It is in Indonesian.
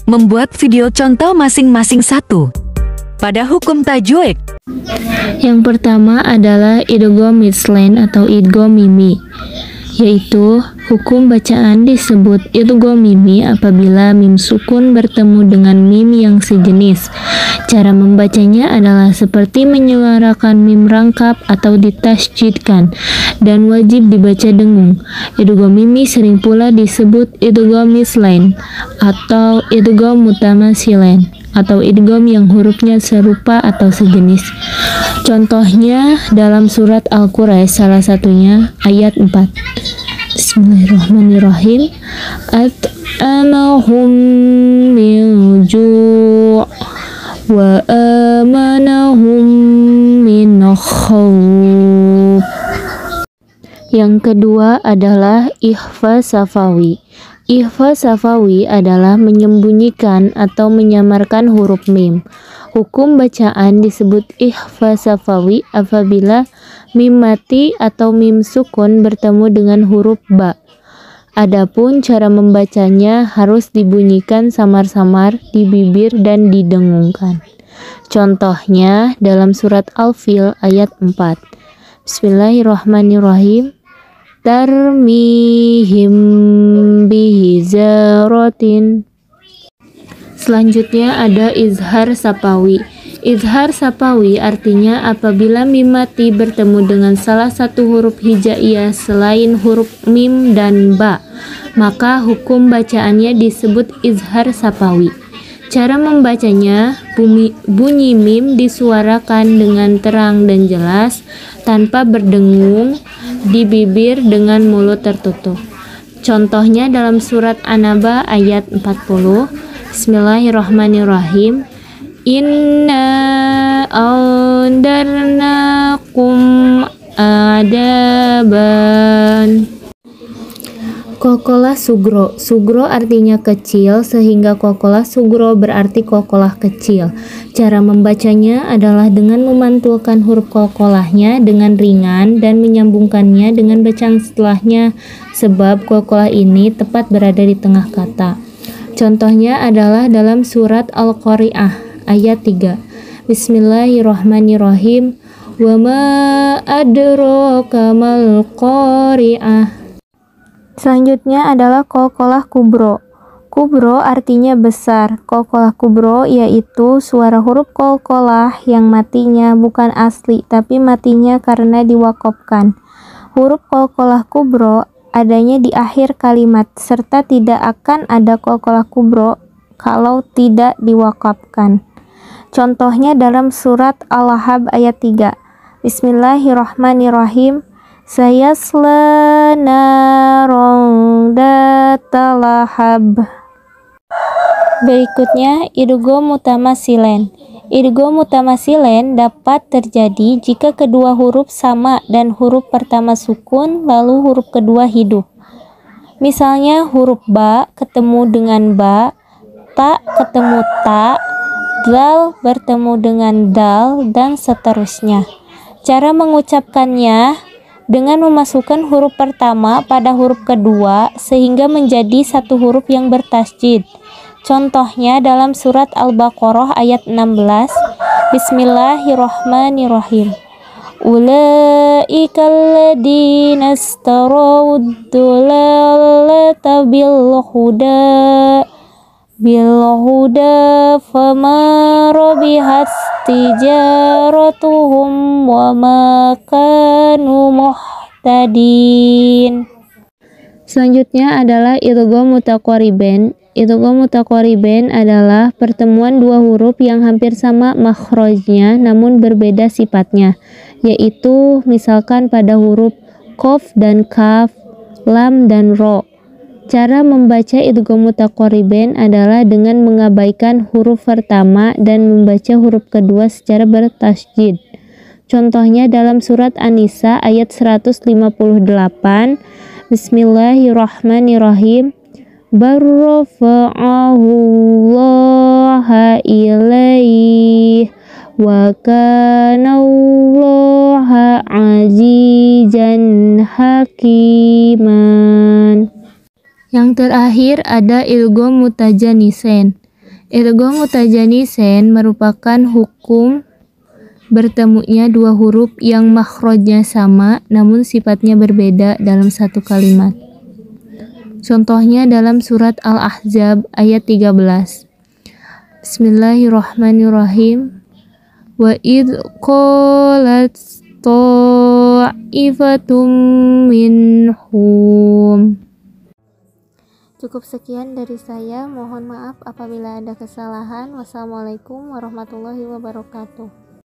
Membuat video contoh masing-masing satu. Pada hukum tajwid, yang pertama adalah idgham mislain atau idgham mimi, yaitu hukum bacaan disebut idgham mimi apabila mim sukun bertemu dengan mim yang sejenis. Cara membacanya adalah seperti menyuarakan mim rangkap atau ditasydidkan dan wajib dibaca dengung. Idgham mimi sering pula disebut idgham mislain atau idgham mutamasilain atau idgham yang hurufnya serupa atau sejenis. Contohnya dalam surat Al-Quraisy, salah satunya ayat 4. Bismillahirrahmanirrahim. At'amahum min ju' wa amanahum min khawf. Yang kedua adalah ikhfa safawi. Ikhfa safawi adalah menyembunyikan atau menyamarkan huruf mim. Hukum bacaan disebut ikhfa safawi apabila mim mati atau mim sukun bertemu dengan huruf ba. Adapun cara membacanya harus dibunyikan samar-samar di bibir dan didengungkan. Contohnya dalam surat Al-Fil ayat 4. Bismillahirrahmanirrahim. Tarmihim bihizaratin. Selanjutnya ada izhar sapawi. Izhar sapawi artinya apabila mim mati bertemu dengan salah satu huruf hijaiyah selain huruf mim dan ba, maka hukum bacaannya disebut izhar sapawi. Cara membacanya, bunyi mim disuarakan dengan terang dan jelas tanpa berdengung di bibir dengan mulut tertutup. Contohnya dalam surat An-Naba ayat 40. Bismillahirrahmanirrahim. Inna andarnakum adaban. Kokolah sugro. Sugro artinya kecil, sehingga kokolah sugro berarti kokolah kecil. Cara membacanya adalah dengan memantulkan huruf kokolahnya dengan ringan dan menyambungkannya dengan bacaan setelahnya, sebab kokolah ini tepat berada di tengah kata. Contohnya adalah dalam surat Al-Qari'ah ayat 3. Bismillahirrahmanirrahim. Wa ma adraka mal qari'ah. Selanjutnya adalah qalqalah kubro. Kubro artinya besar. Qalqalah kubro yaitu suara huruf qalqalah yang matinya bukan asli tapi matinya karena diwaqafkan. Huruf qalqalah kubro adanya di akhir kalimat serta tidak akan ada qalqalah kubro kalau tidak diwaqafkan. Contohnya dalam surat Al-Lahab ayat 3. Bismillahirrahmanirrahim. Sayasla narong datalahab. Berikutnya idgham mutamasilen. Idgham mutamasilen dapat terjadi jika kedua huruf sama dan huruf pertama sukun lalu huruf kedua hidup. Misalnya huruf ba ketemu dengan ba, ta ketemu ta, dal bertemu dengan dal, dan seterusnya. Cara mengucapkannya dengan memasukkan huruf pertama pada huruf kedua sehingga menjadi satu huruf yang bertasydid. Contohnya dalam surat Al-Baqarah ayat 16. Bismillahirrahmanirrahim. Ulaika alladziina istarawud dalalata bil huda fama rabihat tijaratuhum wa ma kanu muhtadin. Selanjutnya adalah idgham mutaqaribain. Idgham mutaqaribain adalah pertemuan dua huruf yang hampir sama makhrajnya namun berbeda sifatnya, yaitu misalkan pada huruf qaf dan kaf, lam dan ro. Cara membaca idgham mutaqaribain adalah dengan mengabaikan huruf pertama dan membaca huruf kedua secara bertasydid. Contohnya dalam surat An-Nisa ayat 158. Bismillahirrahmanirrahim. Barrafa'ahu Allaha ilaih wa kana Allaha azizan hakiman. Yang terakhir ada idgham mutajanisen. Idgham mutajanisen merupakan hukum bertemunya dua huruf yang makhrajnya sama namun sifatnya berbeda dalam satu kalimat. Contohnya dalam surat Al-Ahzab ayat 13. Bismillahirrahmanirrahim. Wa idh qalat ta'ifatum minhum. Cukup sekian dari saya. Mohon maaf apabila ada kesalahan. Wassalamualaikum warahmatullahi wabarakatuh.